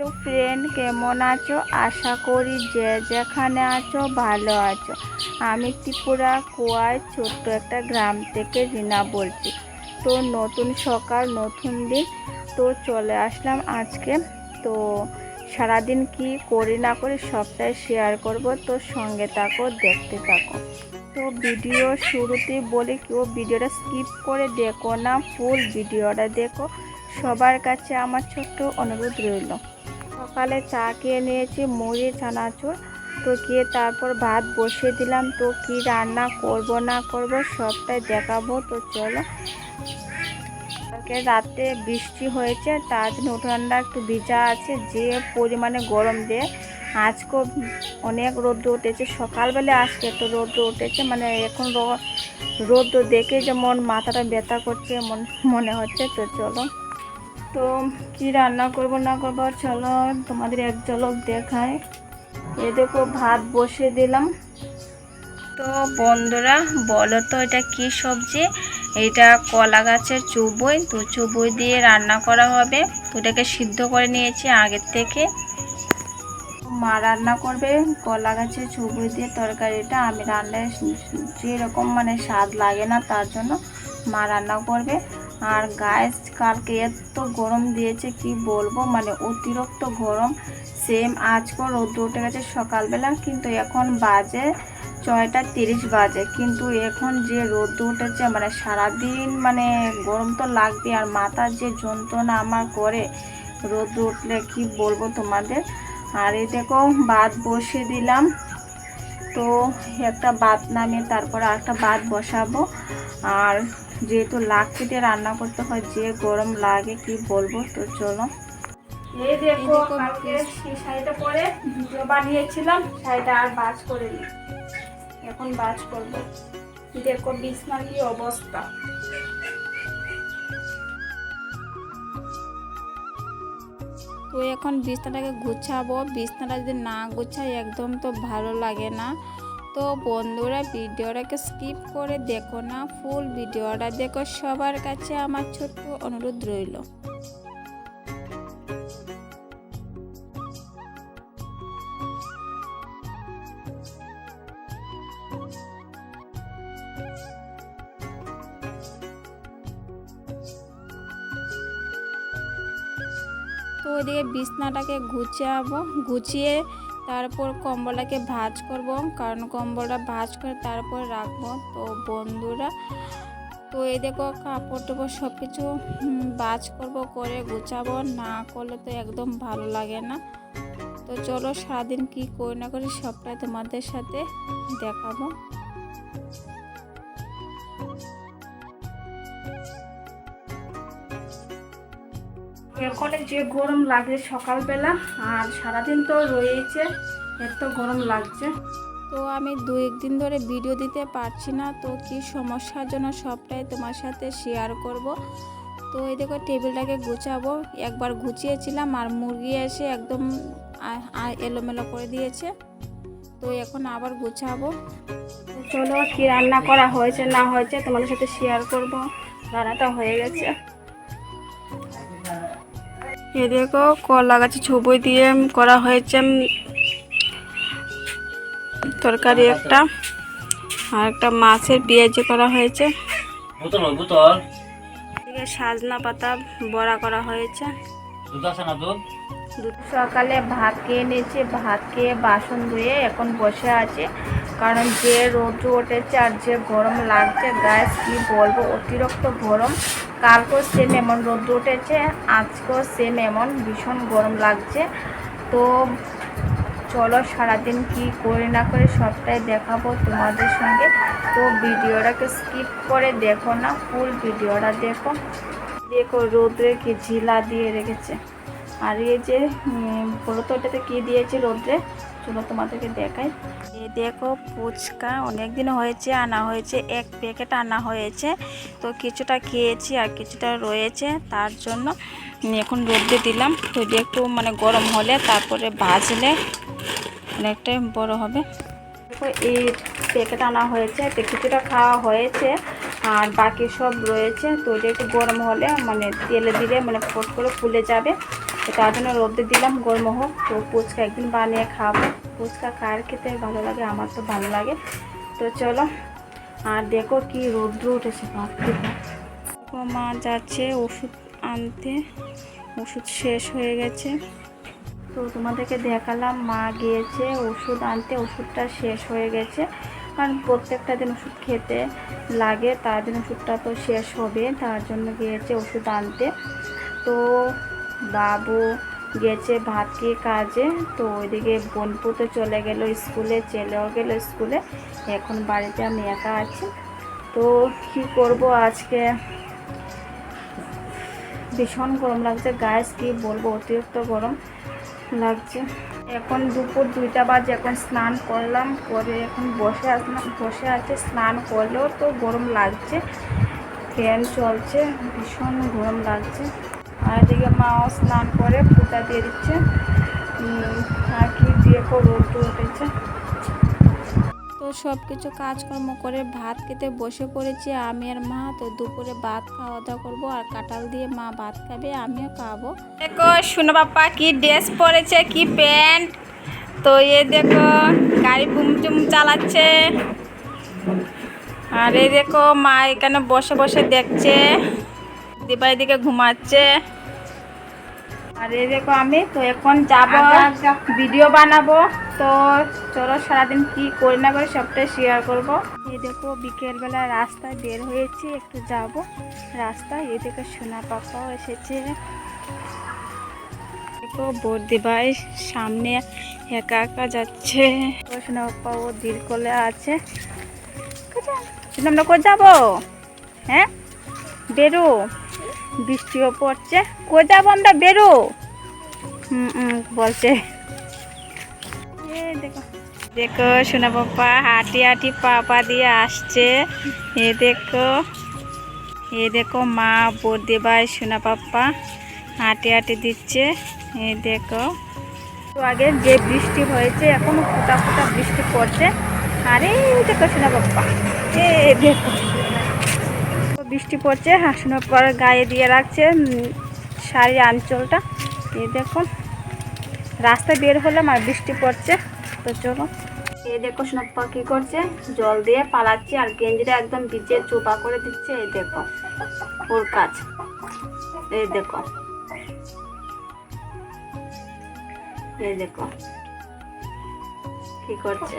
Hello friend, কেমন আছো? আশা করি যে যেখানে আছো ভালো আছো। আমি ত্রিপুরা কোয়ায় ছোট্ট একটা গ্রাম থেকে রিনা বলছি। তো নতুন সকাল, নতুন দিন, তো চলে আসলাম আজকে। তো সারাদিন কি করি না করি সবটাই শেয়ার করব, তো সঙ্গে থাকো, দেখতে থাকো। তো ভিডিও শুরুতেই বলি, কেউ ভিডিওটা স্কিপ করে দেখো না, ফুল ভিডিওটা দেখো। সবার কাছে আমার ছোট্ট অনুরোধ রইল। সকালে চা খেয়ে নিয়েছি, মুড়ি চানাচুর তো খেয়ে তারপর ভাত বসিয়ে দিলাম। তো কি রান্না করব না করব সবটাই দেখাবো। তো চলো। কালকে রাতে বৃষ্টি হয়েছে, তার জন্য উঠোনটা একটু ভিজা আছে, যে পরিমাণে গরম দিয়ে আজকেও অনেক রৌদ্র উঠেছে। সকালবেলা আজকে তো রৌদ্র উঠেছে, মানে এখন রৌদ্র দেখে যেমন মাথাটা ব্যথা করছে মনে হচ্ছে। তো চলো, তো কি রান্না করব না করব চলো তোমাদের এক ঝলক দেখায়। এ দেখো ভাত বসিয়ে দিলাম। তো বন্ধুরা বলো তো এটা কি সবজি? এটা কলা গাছের চুবই। তো চুবই দিয়ে রান্না করা হবে। তো এটাকে সিদ্ধ করে নিয়েছি আগের থেকে। মা রান্না করবে কলা গাছের চুবই দিয়ে তরকারিটা। আমি রান্নায় যেরকম মানে স্বাদ লাগে না, তার জন্য মা রান্না করবে। আর গায়ে কালকে এত গরম দিয়েছে কি বলবো, মানে অতিরিক্ত গরম। সেম আজকেও রোদ উঠে গেছে সকালবেলা, কিন্তু এখন বাজে 6:30 বাজে, কিন্তু এখন যে রোদ উঠেছে মানে সারাদিন মানে গরম তো লাগবে। আর মাথার যে যন্ত্রণা আমার করে রোদ উঠলে কি বলবো তোমাদের। আর এই দেখো ভাত বসিয়ে দিলাম। তো একটা ভাত নামিয়ে তারপর আরেকটা ভাত বসাবো। আর যেহেতু লাকড়ি দিয়ে রান্না করতে হয়, যে গরম লাগে কি বলবো। তো চলো, এই দেখো কালকে সেই শাড়িটা পরে ভিডিও বানিয়েছিলাম, শাড়িটা আর ভাঁজ করে নিই, এখন ভাঁজ করবো। দেখো বিছনার কি অবস্থা। তো এখন বিছনাটাকে গুছাবো। বিছনাটা যদি না গুছাই একদম তো ভালো লাগে না। তো বন্ধুরা ভিডিওটাকে স্কিপ করে দেখো না, ফুল ভিডিওটা দেখো। সবার কাছে আমার ছোট্ট অনুরোধ রইল। তো ওইদিকে বিছনাটাকে গুছাবো, গুছিয়ে তারপর কম্বলটাকে ভাঁজ করব, কারণ কম্বলটা ভাঁজ করে তারপর রাখবো। তো বন্ধুরা তো এই দেখো কাপড় টাপড় সব কিছু ভাঁজ করব, করে গুছাবো। না করলে তো একদম ভালো লাগে না। তো চলো সারাদিন কি করি না করি সবটাই তোমাদের সাথে দেখাবো। এখন যে গরম লাগে সকালবেলা, আর সারাদিন তো রয়েছে, এত গরম লাগছে। তো আমি 2-1 দিন ধরে ভিডিও দিতে পারছি না, তো কি সমস্যার জন্য সবটাই তোমার সাথে শেয়ার করব। তো এই দেখো টেবিলটাকে গুছাবো, একবার গুছিয়েছিলাম আর মুরগি এসে একদম এলোমেলো করে দিয়েছে। তো এখন আবার গুছাবো। চলো কি রান্না করা হয়েছে না হয়েছে তোমাদের সাথে শেয়ার করব। রান্নাটা হয়ে গেছে। এ দেখো কলা গাছে ছবি দিয়ে করা হয়েছে তরকারি একটা, আর একটা মাছের পেঁয়াজি করা হয়েছে। সাজনা পাতা বড়া করা হয়েছে। সকালে ভাত খেয়ে নিয়েছি, ভাত খেয়ে বাসন ধুয়ে এখন বসে আছি, কারণ যে রৌদ্র উঠেছে আর যে গরম লাগছে গায়ে কি বলবো, অতিরিক্ত গরম। কালকেও সেম এমন রৌদ্র উঠেছে, আজকেও সেম এমন ভীষণ গরম লাগছে। তো চলো সারাদিন কি করি না করে সবটাই দেখাবো তোমাদের সঙ্গে। তো ভিডিওটাকে স্কিপ করে দেখো না, ফুল ভিডিওটা দেখো। দেখো রোদ্রে কি ঝিলা দিয়ে রেখেছে। আর এই যে বড়তোটাতে কি দিয়েছে রোদ্রে, চলো তোমাদেরকে দেখাই। এই দেখো ফুচকা অনেকদিন হয়েছে আনা হয়েছে, 1 প্যাকেট আনা হয়েছে। তো কিছুটা খেয়েছি আর কিছুটা রয়েছে, তার জন্য এখন রোদ্রে দিলাম। তো একটু মানে গরম হলে তারপরে ভাজলে অনেকটাই বড় হবে। দেখো এই প্যাকেট আনা হয়েছে, তো কিছুটা খাওয়া হয়েছে আর বাকি সব রয়েছে। তো এটা একটু গরম হলে মানে তেলে দিলে মানে ফট করে ফুলে যাবে। তো তার জন্য রোদে দিলাম গরম হোক। তো ফুচকা একদিন বানিয়ে খাবো। ফুচকা কার খেতে ভালো লাগে, আমার তো ভালো লাগে। তো চলো, আর দেখো কি রৌদ্র উঠেছে, ভাবতে মা যাচ্ছে ওষুধ আনতে, ওষুধ শেষ হয়ে গেছে। তো তোমাদেরকে দেখালাম মা গিয়েছে ওষুধ আনতে, ওষুধটা শেষ হয়ে গেছে। কারণ প্রত্যেকটা দিন ওষুধ খেতে লাগে, তার জন্য ওষুধটা তো শেষ হবে, তার জন্য গিয়েছে ওষুধ আনতে। তো বাবু গেছে ভাত খেয়ে কাজে। তো ওইদিকে বোনপু তো চলে গেল স্কুলে, ছেলেও গেল স্কুলে। এখন বাড়িতে আমি একা আছি। তো কি করব, আজকে ভীষণ গরম লাগছে গায়ে, কি বলবো, অতিরিক্ত গরম লাগছে। এখন দুপুর 2টা বাজে, এখন স্নান করলাম, করে এখন বসে আছে। স্নান করলেও তো গরম লাগছে, ফ্যান চলছে, ভীষণ গরম লাগছে। আর এদিকে মাও স্নান করে পুঁতা দিয়ে দিচ্ছে। আর কি দিয়ে রোদ উঠেছে। তো সব কিছু কাজকর্ম করে ভাত খেতে বসে পড়েছি আমি আর মা। তো দুপুরে ভাত খাওয়া দাওয়া করবো, আর কাঁঠাল দিয়ে মা ভাত খাবে, আমিও খাবো। দেখো শোনো বাপ্পা কি ড্রেস পরেছে, কি প্যান্ট। তো এ দেখো গাড়ি বুম চুম চালাচ্ছে। আর এই দেখো মা এখানে বসে বসে দেখছে, দিবাই দিকে ঘুমাচ্ছে। আর এই দেখো আমি তো এখন যাবো, ভিডিও বানাবো। তো চলো সারাদিন কি করি না করি সবটাই শেয়ার করব। এই দেখো বিকেলবেলা রাস্তায় বের হয়েছি, একটু যাব রাস্তায়। এই দেখো সোনা পাপাও এসেছে। দেখো বর্দি ভাই সামনে একা একা যাচ্ছে। সোনা পাপা ও দিল কোলে আছে। আমরা কোথায় যাবো? হ্যাঁ বেরো, বৃষ্টিও পড়ছে, কোথায় যাবো আমরা, বেরো বলছে। দেখো দেখো সোনা পাপা হাঁটি হাঁটি পা দিয়ে আসছে। এ দেখো মা বর্দি ভাই সোনা পাপা হাঁটি হাঁটি দিচ্ছে। এই দেখো তো আগে যে বৃষ্টি হয়েছে, এখন ফোঁটা ফোঁটা বৃষ্টি পড়ছে। আরে দেখো সোনা পাপা, দেখো বৃষ্টি পড়ছে। সোনা পাপার গায়ে দিয়ে রাখছে শাড়ি আঁচলটা। এই দেখো রাস্তায় বের হলাম আর বৃষ্টি পড়ছে। তো চলো, এই দেখো সোনা পাপা কি করছে, জল দিয়ে পালাচ্ছে আর গেঞ্জিটা একদম ভিজে চোপা করে দিচ্ছে। এই দেখো ওর কাজ, এই দেখো কি করছে।